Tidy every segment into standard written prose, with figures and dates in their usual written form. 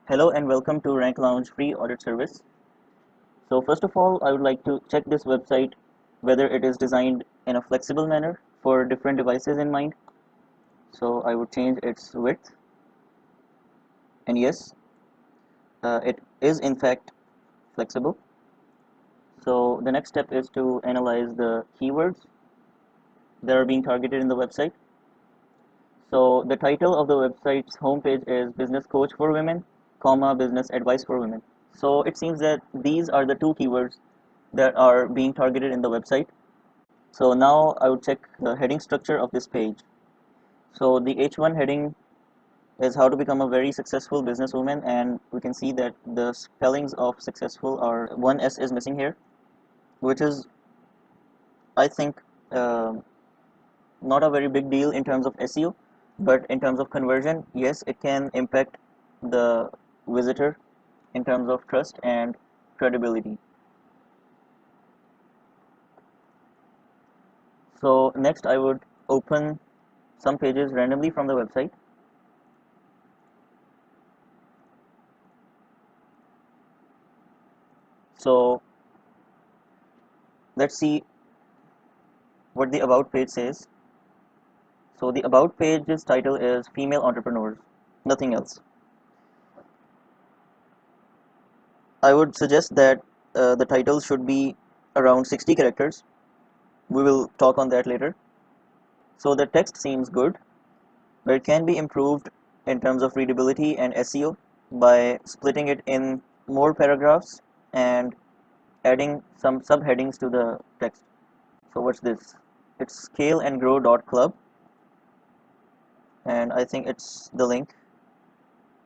Hello and welcome to Rank Lounge free audit service. So first of all, I would like to check this website whether it is designed in a flexible manner for different devices in mind. So I would change its width, and yes, it is in fact flexible. So the next step is to analyze the keywords that are being targeted in the website. So the title of the website's homepage is Business Coach for Women, Business Advice for Women. So it seems that these are the two keywords that are being targeted in the website. So now I would check the heading structure of this page. So the H1 heading is how to become a very successful businesswoman, and we can see that the spellings of successful are one S is missing here, which is I think not a very big deal in terms of SEO, but in terms of conversion, yes, it can impact the visitor in terms of trust and credibility. So next I would open some pages randomly from the website. So let's see what the about page says. So the about page's title is Female Entrepreneurs, nothing else. I would suggest that the title should be around 60 characters. We will talk on that later. So the text seems good, but it can be improved in terms of readability and SEO by splitting it in more paragraphs and adding some subheadings to the text. So what's this? It's scaleandgrow.club, and I think it's the link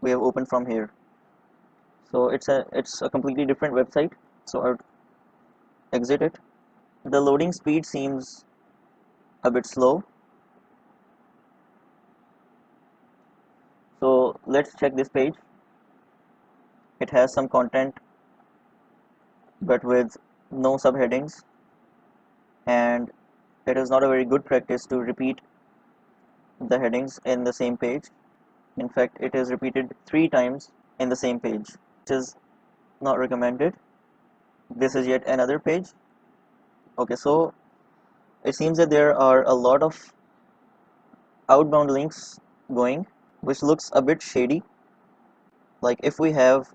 we have opened from here. So it's a completely different website. So I'll exit it. The loading speed seems a bit slow. So let's check this page. It has some content but with no subheadings, and it is not a very good practice to repeat the headings in the same page. In fact, it is repeated 3 times in the same page, which is not recommended. This is yet another page. Okay, so it seems that there are a lot of outbound links going, which looks a bit shady. Like if we have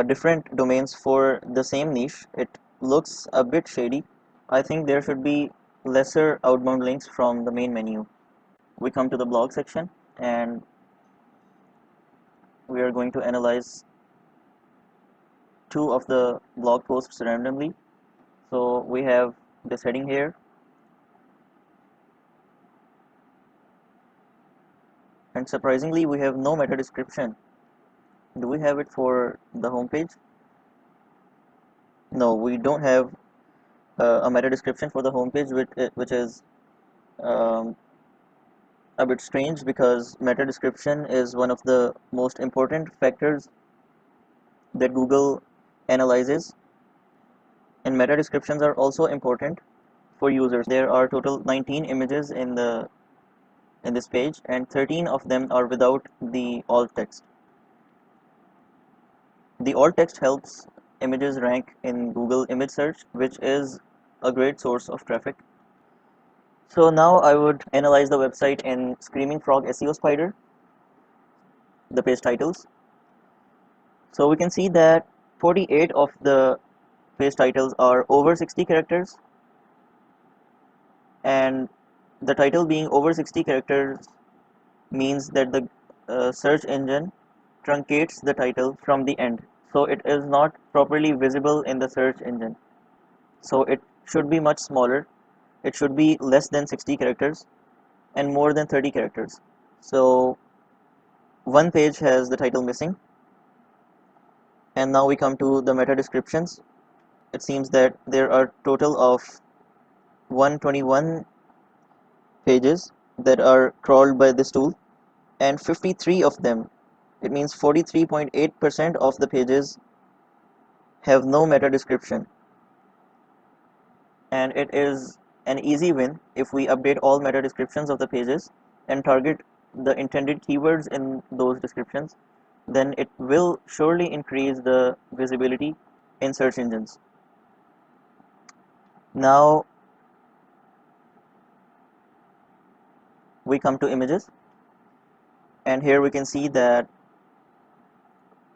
different domains for the same niche, it looks a bit shady. I think there should be lesser outbound links from the main menu. We come to the blog section, and we are going to analyze 2 of the blog posts randomly. So we have this heading here, and surprisingly we have no meta description. Do we have it for the home page? No, we don't have a meta description for the home page, which is um, a bit strange, because meta description is one of the most important factors that Google analyzes, and meta descriptions are also important for users. There are total 19 images in this page, and 13 of them are without the alt text. The alt text helps images rank in Google image search, which is a great source of traffic. So now I would analyze the website in Screaming Frog SEO Spider, the page titles. So we can see that 48 of the page titles are over 60 characters, and the title being over 60 characters means that the search engine truncates the title from the end, so it is not properly visible in the search engine. So it should be much smaller. It should be less than 60 characters and more than 30 characters. So one page has the title missing. And now we come to the meta descriptions. It seems that there are total of 121 pages that are crawled by this tool, and 53 of them, it means 43.8% of the pages, have no meta description. And it is an easy win if we update all meta descriptions of the pages and target the intended keywords in those descriptions. then it will surely increase the visibility in search engines. Now we come to images, and here we can see that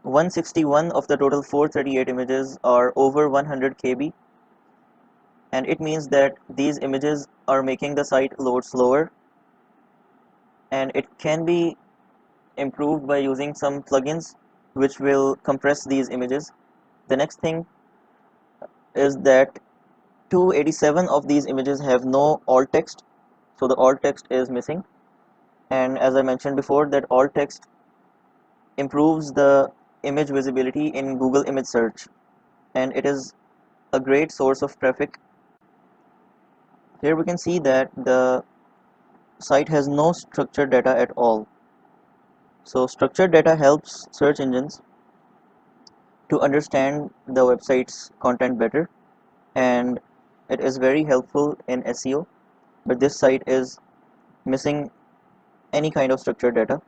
161 of the total 438 images are over 100 KB, and it means that these images are making the site load slower, and it can be improved by using some plugins which will compress these images. The next thing is that 287 of these images have no alt text, so the alt text is missing. And as I mentioned before, that alt text improves the image visibility in Google image search, and it is a great source of traffic. Here we can see that the site has no structured data at all. So structured data helps search engines to understand the website's content better, and it is very helpful in SEO, but this site is missing any kind of structured data.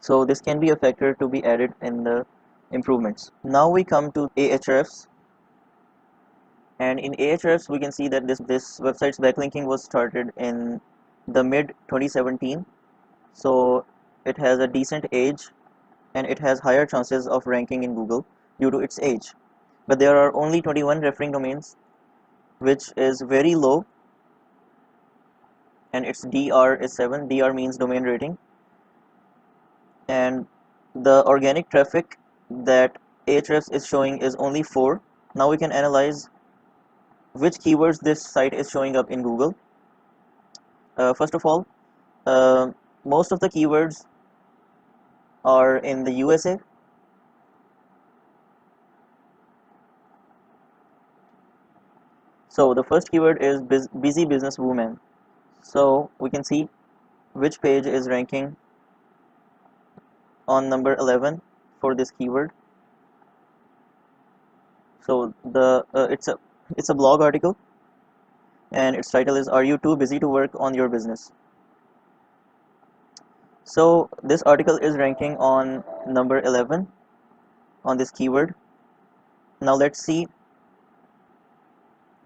So this can be a factor to be added in the improvements. Now we come to Ahrefs, and in Ahrefs we can see that this website's backlinking was started in the mid 2017, so it has a decent age and it has higher chances of ranking in Google due to its age. But there are only 21 referring domains, which is very low, and its DR is 7. DR means domain rating, and the organic traffic that Ahrefs is showing is only 4. Now we can analyze which keywords this site is showing up in Google. First of all, uh, most of the keywords are in the USA. So the first keyword is busy business woman. So we can see which page is ranking on number 11 for this keyword. So the it's a blog article, and its title is "Are you too busy to work on your business?" So this article is ranking on number 11 on this keyword. Now let's see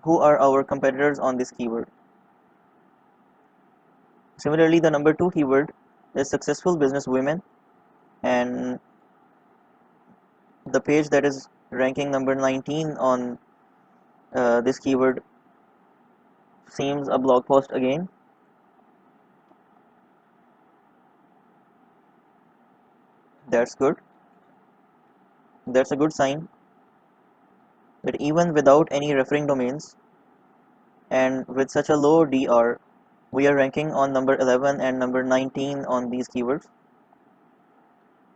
who are our competitors on this keyword. Similarly, the number 2 keyword is successful business women, and the page that is ranking number 19 on this keyword seems a blog post again. That's good. That's a good sign that even without any referring domains and with such a low DR, we are ranking on number 11 and number 19 on these keywords.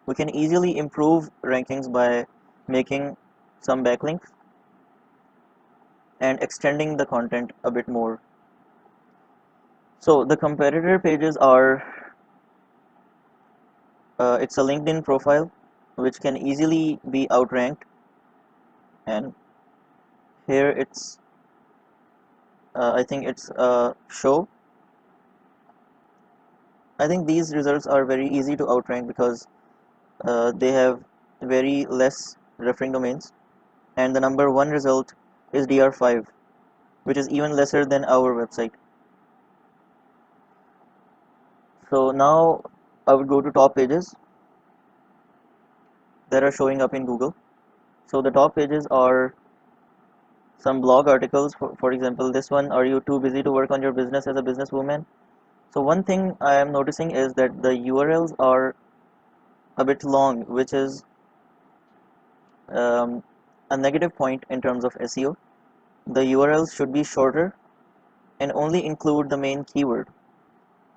We can easily improve rankings by making some backlinks and extending the content a bit more. So the competitor pages are it's a LinkedIn profile which can easily be outranked, and here it's I think it's a show. I think these results are very easy to outrank because they have very less referring domains, and the number 1 result is DR5, which is even lesser than our website. So now I would go to top pages that are showing up in Google. So the top pages are some blog articles, for example this one, "Are you too busy to work on your business as a businesswoman?" So one thing I am noticing is that the URLs are a bit long, which is um, a negative point in terms of SEO. The URLs should be shorter and only include the main keyword.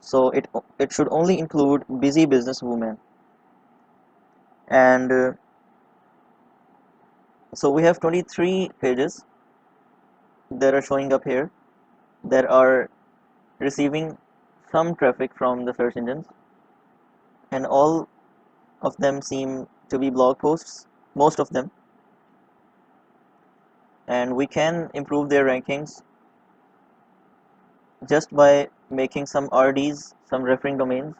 So it should only include busy businesswoman. And so we have 23 pages that are showing up here that are receiving some traffic from the search engines, and all of them seem to be blog posts, most of them, and we can improve their rankings just by making some RDs, some referring domains.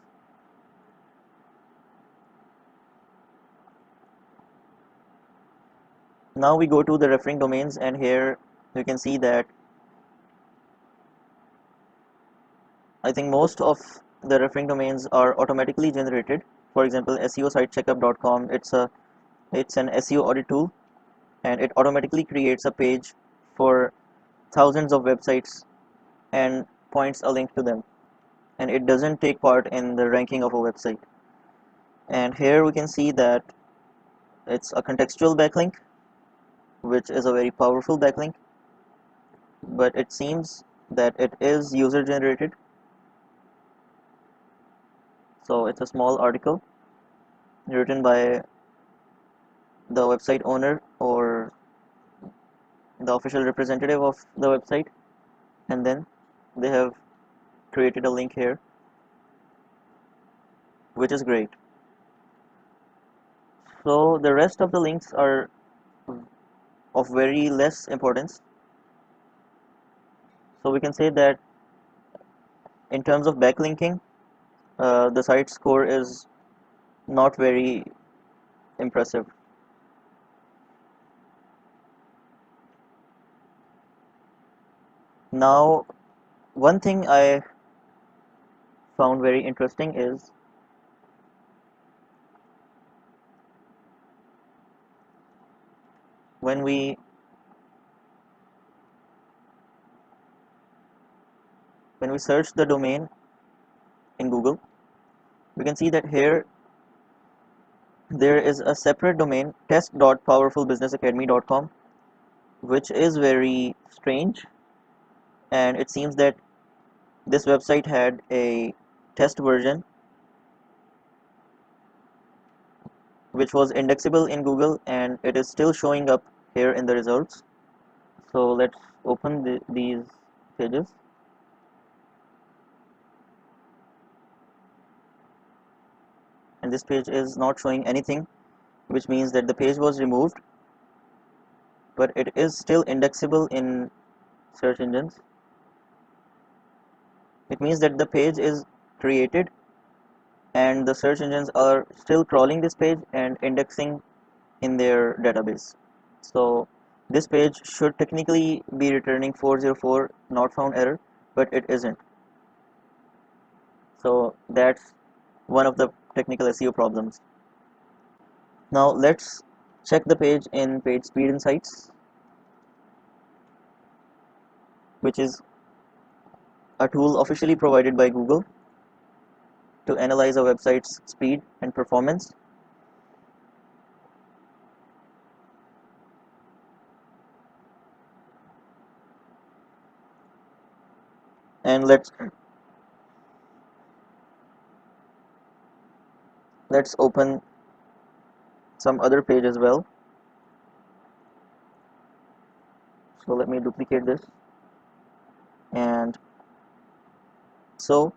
Now we go to the referring domains, and here you can see that I think most of the referring domains are automatically generated. For example, SEOSiteCheckup.com, it's an SEO audit tool, and it automatically creates a page for thousands of websites and points a link to them, and it doesn't take part in the ranking of a website. And here we can see that it's a contextual backlink, which is a very powerful backlink, but it seems that it is user generated. So it's a small article written by the website owner or the official representative of the website, and then they have created a link here, which is great. So the rest of the links are of very less importance. So we can say that in terms of backlinking, the site score is not very impressive. Now, one thing I found very interesting is when we search the domain in Google, we can see that here there is a separate domain, test.powerfulbusinessacademy.com, which is very strange, and it seems that this website had a test version which was indexable in Google, and it is still showing up here in the results. So let's open these pages. And this page is not showing anything, which means that the page was removed, but it is still indexable in search engines. It means that the page is created and the search engines are still crawling this page and indexing in their database. So this page should technically be returning 404 not found error, but it isn't. So that's one of the technical SEO problems. Now let's check the page in Page Speed Insights, which is a tool officially provided by Google to analyze a website's speed and performance. And let's open some other page as well. So let me duplicate this, and so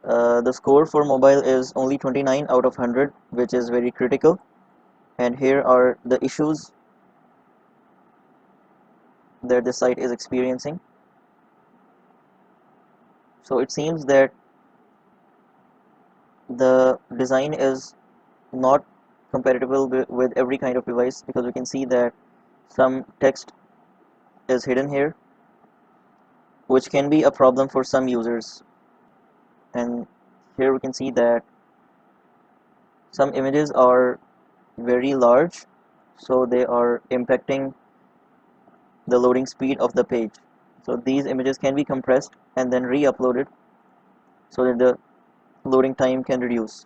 the score for mobile is only 29 out of 100, which is very critical. And here are the issues that the site is experiencing. So it seems that the design is not compatible with every kind of device, because we can see that some text is hidden here, which can be a problem for some users. And here we can see that some images are very large, so they are impacting the loading speed of the page. So these images can be compressed and then re-uploaded so that the loading time can reduce.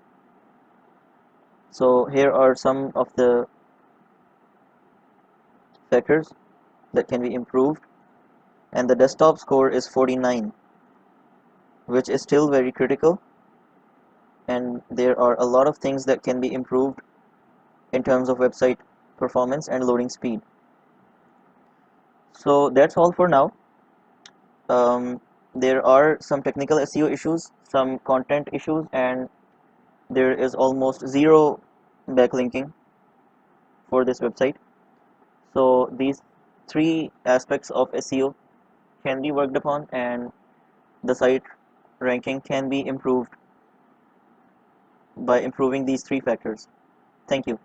So here are some of the factors that can be improved, and the desktop score is 49, which is still very critical, and there are a lot of things that can be improved in terms of website performance and loading speed. So that's all for now. There are some technical SEO issues, some content issues, and there is almost zero backlinking for this website. So these three aspects of SEO can be worked upon, and the site ranking can be improved by improving these three factors. Thank you.